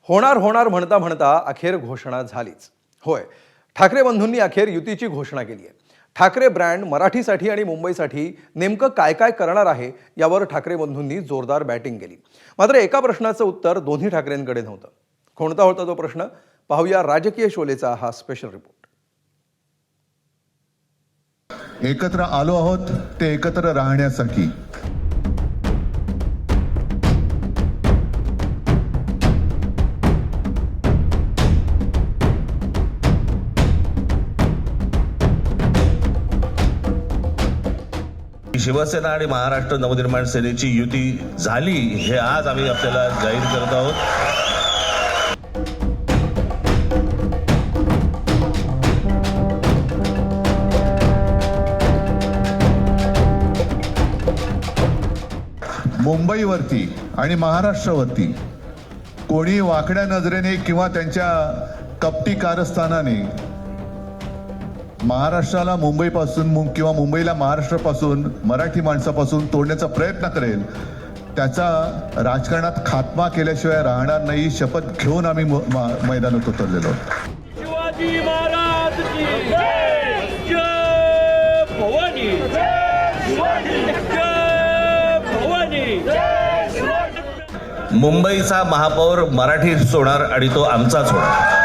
होणार होणार म्हणता म्हणता अखेर घोषणा झालीच. होय, ठाकरे बंधूंनी अखेर युतीची घोषणा केली आहे. ठाकरे ब्रँड मराठीसाठी आणि मुंबईसाठी नेमकं काय काय करणार आहे यावर ठाकरे बंधूंनी जोरदार बॅटिंग केली. मात्र एका प्रश्नाचं उत्तर दोन्ही ठाकरेंकडे नव्हतं. कोणता होता तो प्रश्न? पाहूया राजकीय शोलेचा हा स्पेशल रिपोर्ट. एकत्र आलो आहोत ते एकत्र राहण्यासाठी. शिवसेना आणि महाराष्ट्र नवनिर्माण सेनेची युती झाली हे आज आम्ही आपल्याला जाहीर करत आहोत. मुंबईवरती आणि महाराष्ट्रावरती कोणी वाकड्या नजरेने किंवा त्यांच्या कपटी कारस्थानाने महाराष्ट्राला मुंबईपासून किंवा मुंबईला महाराष्ट्रापासून मराठी माणसापासून तोडण्याचा प्रयत्न करेल त्याचा राजकारणात खात्मा केल्याशिवाय राहणार नाही. शपथ घेऊन आम्ही मैदानात उतरलेलो. शिवाजी महाराज की जय, जय भवानी, जय भवानी. मुंबईचा महापौर मराठीच होणार आणि तो आमचाच होणार.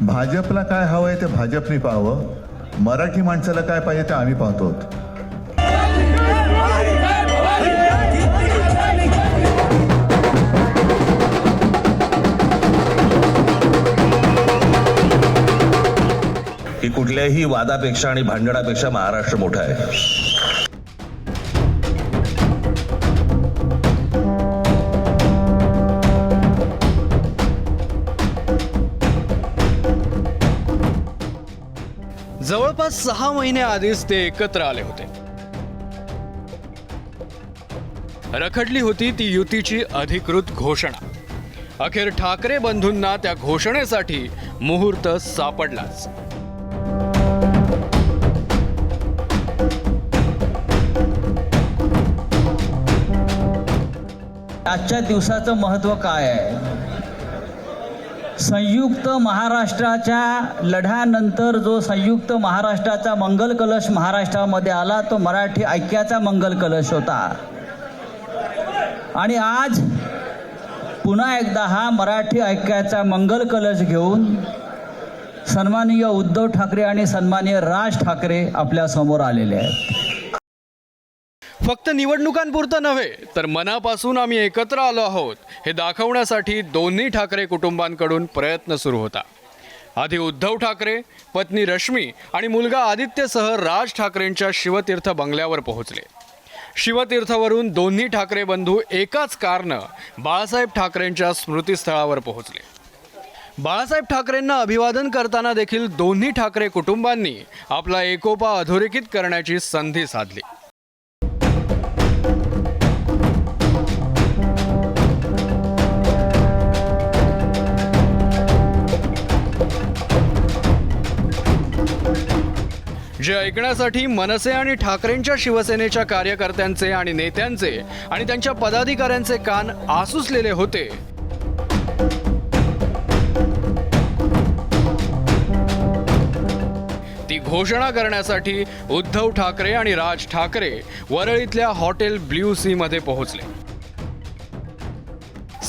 भाजपला काय हवंय ते भाजपने पाहावं, मराठी माणसाला काय पाहिजे ते आम्ही पाहतो. की कुठल्याही वादापेक्षा आणि भांडणापेक्षा महाराष्ट्र मोठा आहे. जवळपास 6 महिने आधीच ते एकत्र आले होते. रखडली होती ती युतीची अधिकृत घोषणा. अखेर ठाकरे बंधूंना त्या घोषणेसाठी मुहूर्त सापडलाच. आजच्या दिवसाचं महत्त्व काय आहे? संयुक्त महाराष्ट्राच्या लढ्यानंतर जो संयुक्त महाराष्ट्राचा मंगल कलश महाराष्ट्रामध्ये आला तो मराठी ऐक्याचा मंगल कलश होता. आणि आज पुन्हा एकदा हा मराठी ऐक्याचा मंगल कलश घेऊन सन्माननीय उद्धव ठाकरे आणि सन्माननीय राज ठाकरे आपल्या समोर आलेले आहेत. फक्त निवडणुकांपुरतं नव्हे तर मनापासून आम्ही एकत्र आलो आहोत हे दाखवण्यासाठी दोन्ही ठाकरे कुटुंबांकडून प्रयत्न सुरू होता. आधी उद्धव ठाकरे, पत्नी रश्मी आणि मुलगा आदित्यसह राज ठाकरेंच्या शिवतीर्थ बंगल्यावर पोहोचले. शिवतीर्थवरून दोन्ही ठाकरे बंधू एकाच कारनं बाळासाहेब ठाकरेंच्या स्मृतीस्थळावर पोहोचले. बाळासाहेब ठाकरेंना अभिवादन करताना देखील दोन्ही ठाकरे कुटुंबांनी आपला एकोपा अधोरेखित करण्याची संधी साधली. जे ऐकण्यासाठी मनसे आणि ठाकरेंच्या शिवसेनेच्या कार्यकर्त्यांचे आणि नेत्यांचे आणि त्यांच्या पदाधिकाऱ्यांचे कान आसुसलेले होते. ती घोषणा करण्यासाठी उद्धव ठाकरे आणि Raj Thackeray वरळीतल्या hotel blue C मध्ये पोहोचले.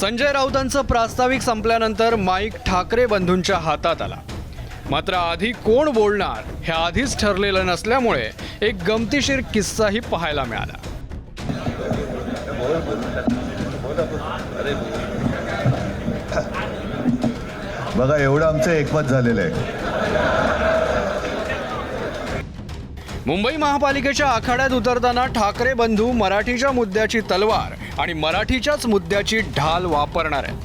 संजय राऊतांचं प्रास्ताविक संपल्यानंतर माईक ठाकरे बंधूंच्या हातात आला. मात्र आधी कोण बोलणार हे आधीच ठरलेलं नसल्यामुळे एक गमतीशीर किस्साही पाहायला मिळाला. बघा, एवढं आमचं एकमत झालेलं आहे. मुंबई महापालिकेच्या आखाड्यात उतरताना ठाकरे बंधू मराठीच्या मुद्द्याची तलवार आणि मराठीच्याच मुद्द्याची ढाल वापरणार आहेत.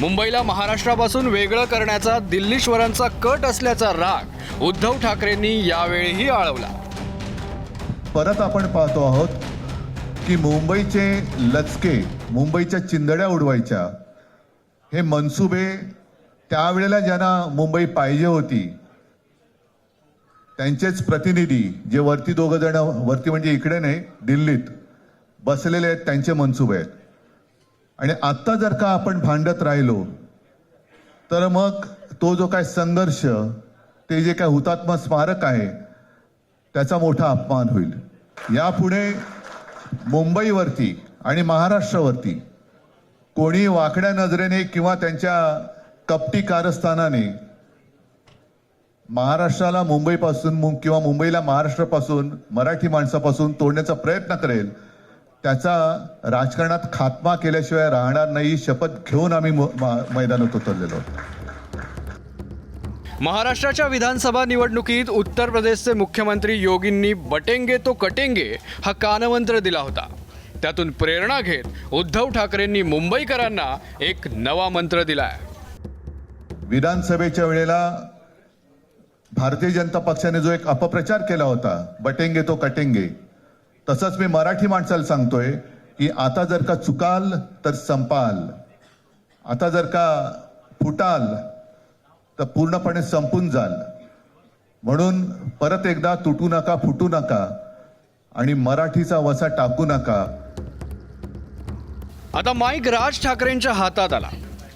मुंबईला महाराष्ट्रापासून वेगळं करण्याचा दिल्लीश्वरांचा कट असल्याचा राग उद्धव ठाकरेंनी यावेळीही आळवला. परत आपण पाहतो आहोत की मुंबईचे लचके, मुंबईच्या चिंधड्या उडवायच्या हे मनसुबे त्यावेळेला ज्यांना मुंबई पाहिजे होती त्यांचेच प्रतिनिधी जे वरती दोघं जण, वरती म्हणजे इकडे नाही, दिल्लीत बसलेले आहेत, त्यांचे मनसुबे आहेत. आणि आत्ता जर का आपण भांडत राहिलो तर मग तो जो काय संघर्ष, ते जे काय हुतात्मा स्मारक आहे, त्याचा मोठा अपमान होईल. यापुढे मुंबईवरती आणि महाराष्ट्रावरती कोणी वाकड्या नजरेने किंवा त्यांच्या कपटी कारस्थानाने महाराष्ट्राला मुंबईपासून किंवा मुंबईला महाराष्ट्रापासून, मराठी माणसापासून तोडण्याचा प्रयत्न करेल, त्याचा राजकारणात खात्मा केल्याशिवाय राहणार नाही, शपथ घेऊन आम्ही मैदानात उतरलेलो आहोत. महाराष्ट्राच्या विधानसभा निवडणुकीत उत्तर प्रदेशचे मुख्यमंत्री योगींनी बटेंगे तो कटेंगे हा कानमंत्र दिला होता. त्यातून प्रेरणा घेत उद्धव ठाकरेंनी मुंबईकरांना एक नवा मंत्र दिलाय. विधानसभेच्या वेळेला भारतीय जनता पक्षाने जो एक अपप्रचार केला होता, बटेंगे तो कटेंगे, तसंच मी मराठी माणसाला सांगतोय की आता जर का चुकाल तर संपाल, आता जर का फुटाल तर पूर्णपणे संपून जाल. म्हणून परत एकदा तुटू नका, फुटू नका आणि मराठीचा वसा टाकू नका. आता माईक राज ठाकरेंच्या हातात आला.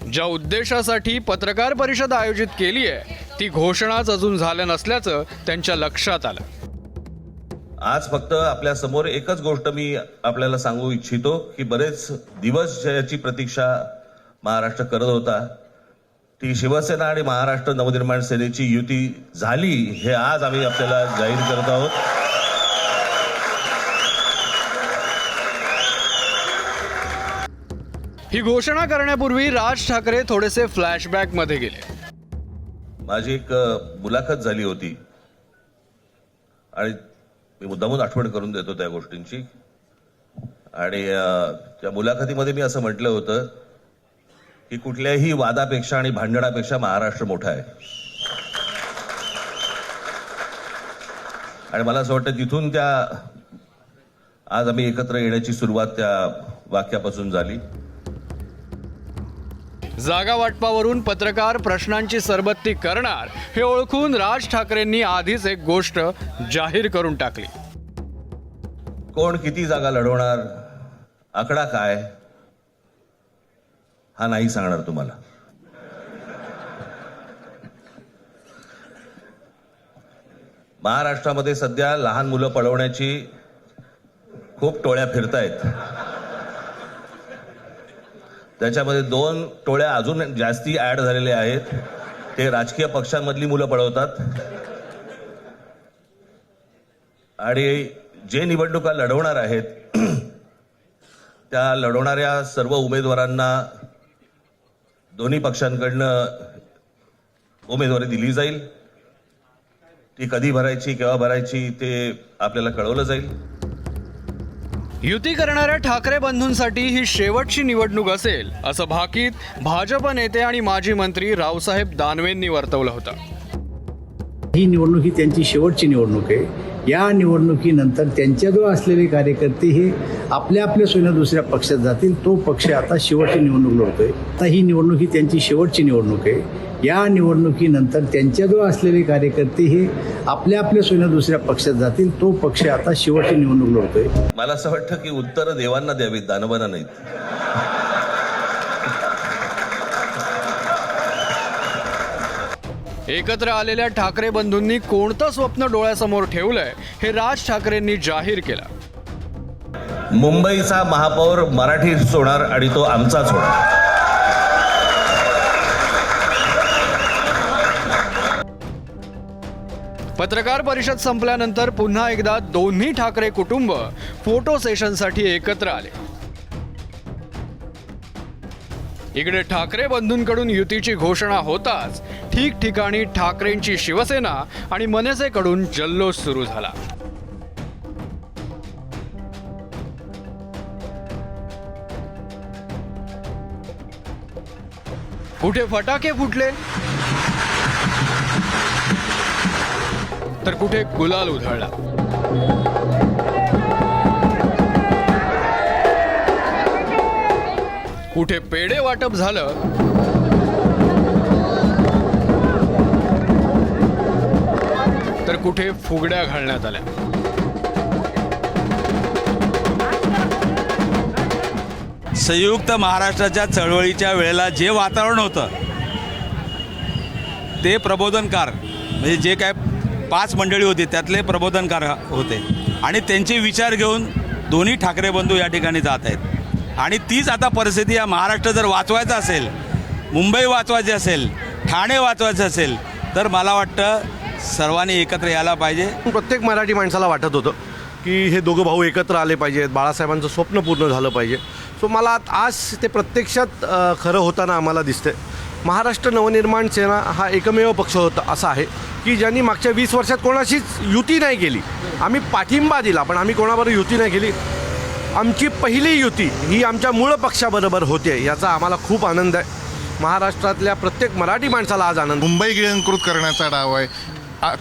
ज्या उद्देशासाठी पत्रकार परिषद आयोजित केली आहे ती घोषणाच अजून झालं नसल्याचं त्यांच्या लक्षात आलं. आज फक्त आपल्या समोर एकच गोष्ट मी आपल्याला सांगू इच्छितो की बरेच दिवस ज्याची प्रतीक्षा महाराष्ट्र करत होता, ती शिवसेना आणि महाराष्ट्र नवनिर्माण सेनेची युती झाली, हे आज आम्ही आपल्याला जाहीर करत आहोत. ही घोषणा करण्यापूर्वी राज ठाकरे थोडेसे फ्लॅशबॅक मध्ये गेले. माझी एक मुलाखत झाली होती आणि मी मुद्दामून आठवण करून देतो त्या गोष्टींची. आणि त्या मुलाखतीमध्ये मी असं म्हटलं होतं की कुठल्याही वादापेक्षा आणि भांडणापेक्षा महाराष्ट्र मोठा आहे. आणि मला असं वाटतं तिथून त्या आज आम्ही एकत्र येण्याची सुरुवात त्या वाक्यापासून झाली. जागा वाटपावरून पत्रकार प्रश्नांची सरबत्ती करणार हे ओळखून राज ठाकरेंनी आधीच एक गोष्ट जाहीर करून टाकली. कोण किती जागा लढवणार, आकडा काय, हा नाही सांगणार तुम्हाला. महाराष्ट्रामध्ये सध्या लहान मुलं पळवण्याची खूप टोळ्या फिरतायत. त्याच्यामध्ये 2 टोळ्या अजून जास्ती ऍड झालेल्या आहेत. ते राजकीय पक्षांमधली मुलं पळवतात आणि जे निवडणुका लढवणार आहेत त्या लढवणाऱ्या सर्व उमेदवारांना दोन्ही पक्षांकडनं उमेदवारी दिली जाईल. ती कधी भरायची, केव्हा भरायची ते आपल्याला कळवलं जाईल. युती करणाऱ्या ठाकरे बंधूंसाठी ही शेवटची निवडणूक असेल असं भाकीत भाजप नेते आणि माजी मंत्री रावसाहेब दानवेंनी वर्तवलं होतं. ही निवडणूक ही त्यांची शेवटची निवडणूक आहे. या निवडणुकीनंतर त्यांच्याजवळ असलेले कार्यकर्ते हे आपल्या सोयीनं दुसऱ्या पक्षात जातील. तो पक्ष आता शेवटची निवडणूक लढतोय. आता ही निवडणूक ही त्यांची शेवटची निवडणूक आहे. या निवडणुकीनंतर त्यांच्याजवळ असलेले कार्यकर्ते हे आपल्या सोयीनं दुसऱ्या पक्षात जातील. तो पक्ष आता शेवटची निवडणूक लढतोय. मला असं वाटतं की उत्तरं देवांना द्यावीत, दानवांना नाहीत. एकत्र आलेल्या ठाकरे बंधूंनी कोणतं स्वप्न डोळ्यासमोर ठेवलंय हे राज ठाकरेंनी जाहीर केलं. मुंबईचा महापौर मराठीच होणार आणि तो आमचाच होणार. पत्रकार परिषद संपल्यानंतर पुन्हा एकदा दोन्ही ठाकरे कुटुंब फोटो सेशनसाठी एकत्र आले. इकडे ठाकरे बंधूंकडून युतीची घोषणा होताच ठिकठिकाणी ठाकरेंची शिवसेना आणि मनसेकडून जल्लोष सुरू झाला. कुठे फटाके फुटले तर कुठे गुलाल उधळला. कुठे पेढे वाटप झालं तर कुठे फुगड्या घालण्यात आल्या. संयुक्त महाराष्ट्राच्या चळवळीच्या वेळेला जे वातावरण होतं ते प्रबोधनकार म्हणजे जे काय 5 मंडळी होती त्यातले प्रबोधनकार होते आणि त्यांचे विचार घेऊन दोन्ही ठाकरे बंधू या ठिकाणी जात आहेत. आणि तीच आता परिस्थिती या महाराष्ट्र जर वाचवायचा असेल, मुंबई वाचवायची असेल, ठाणे वाचवायचं असेल तर मला वाटतं सर्वांनी एकत्र यायला पाहिजे. प्रत्येक मराठी माणसाला वाटत होतं की हे दोघं भाऊ एकत्र आले पाहिजेत, बाळासाहेबांचं स्वप्न पूर्ण झालं पाहिजे. सो मला आज ते प्रत्यक्षात खरं होताना आम्हाला दिसतंय. महाराष्ट्र नवनिर्माण सेना हा एकमेव पक्ष होता असा आहे की ज्यांनी मागच्या 20 वर्षात कोणाशीच युती नाही केली. आम्ही पाठिंबा दिला पण आम्ही कोणाबरोबर युती नाही केली. आमची पहिली युती ही आमच्या मूळ पक्षाबरोबर होते, याचा आम्हाला खूप आनंद आहे. महाराष्ट्रातल्या प्रत्येक मराठी माणसाला आज आनंद. मुंबई गिळंकृत करण्याचा डाव आहे,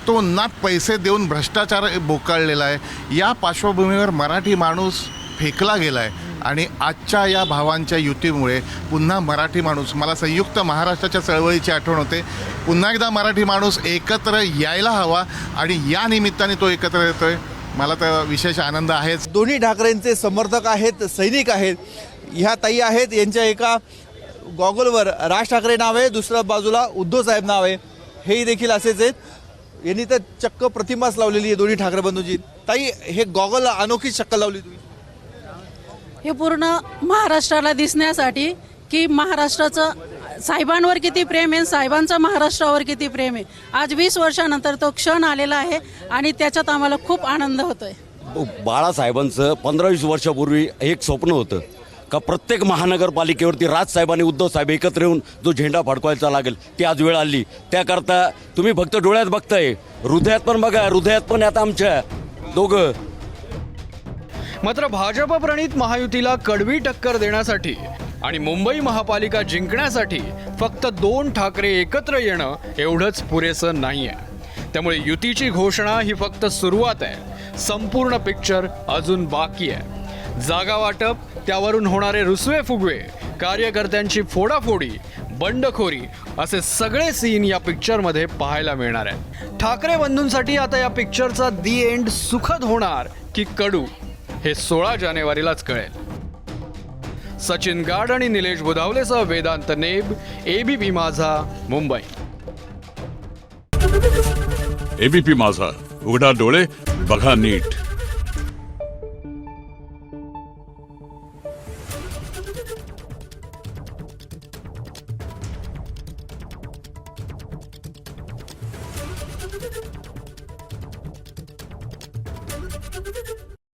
तो ना पैसे देऊन भ्रष्टाचार बोकाळलेला आहे. या पार्श्वभूमीवर मराठी माणूस फेकला गेला आहे आणि आजच्या या भावांच्या युतीमुळे पुन्हा मराठी माणूस, मला संयुक्त महाराष्ट्राच्या चळवळीची आठवण होते. पुन्हा एकदा मराठी माणूस एकत्र यायला हवा आणि या निमित्ताने तो एकत्र येतोय. मला तर विशेष आनंद आहेच. दोन्ही ठाकरेंचे समर्थक आहेत, सैनिक आहेत. ह्या ताई आहेत, यांच्या एका गॉगलवर राज ठाकरे नाव आहे, दुसऱ्या बाजूला उद्धव साहेब नाव आहे. हेही देखील असेच आहेत. यांनी तर चक्क प्रतिमाच लावलेली आहे दोन्ही ठाकरे बंधूंची. ताई, हे गॉगल अनोखी शक्कल लावली तुम्ही. हे पूर्ण महाराष्ट्राला दिसण्यासाठी की महाराष्ट्राचं साहेबांवर किती प्रेम आहे, साहेबांचं महाराष्ट्रावर किती प्रेम आहे. आज 20 वर्षानंतर तो क्षण आलेला आहे आणि त्याच्यात आम्हाला खूप आनंद होतोय. बाळासाहेबांचं 15-20 वर्षापूर्वी एक स्वप्न होतं का प्रत्येक महानगरपालिकेवरती राजसाहेब आणि उद्धव साहेब एकत्र येऊन जो झेंडा फडकवायचा लागेल, ती आज वेळ आली. त्याकरता तुम्ही फक्त डोळ्यात बघताय, हृदयात पण बघा, हृदयात पण आता आमच्या दोघं. मात्र भाजप प्रणित महायुतीला कडवी टक्कर देण्यासाठी आणि मुंबई महापालिका जिंकण्यासाठी फक्त 2 ठाकरे एकत्र येणं एवढंच पुरेसं नाही आहे. त्यामुळे युतीची घोषणा ही फक्त सुरुवात आहे. संपूर्ण पिक्चर अजून बाकी आहे. जागा वाटप, त्यावरून होणारे रुसवे फुगवे, कार्यकर्त्यांची फोडाफोडी, बंडखोरी असे सगळे सीन या पिक्चरमध्ये पाहायला मिळणार आहेत. ठाकरे बंधूंसाठी आता या पिक्चरचा दी एंड सुखद होणार की कडू हे 16 जानेवारीलाच कळेल. सचिन गाड आणि निलेश बुधावलेसह वेदांत नेब, एबीपी माझा, मुंबई. एबीपी माझा, उघडा डोळे बघा नीट.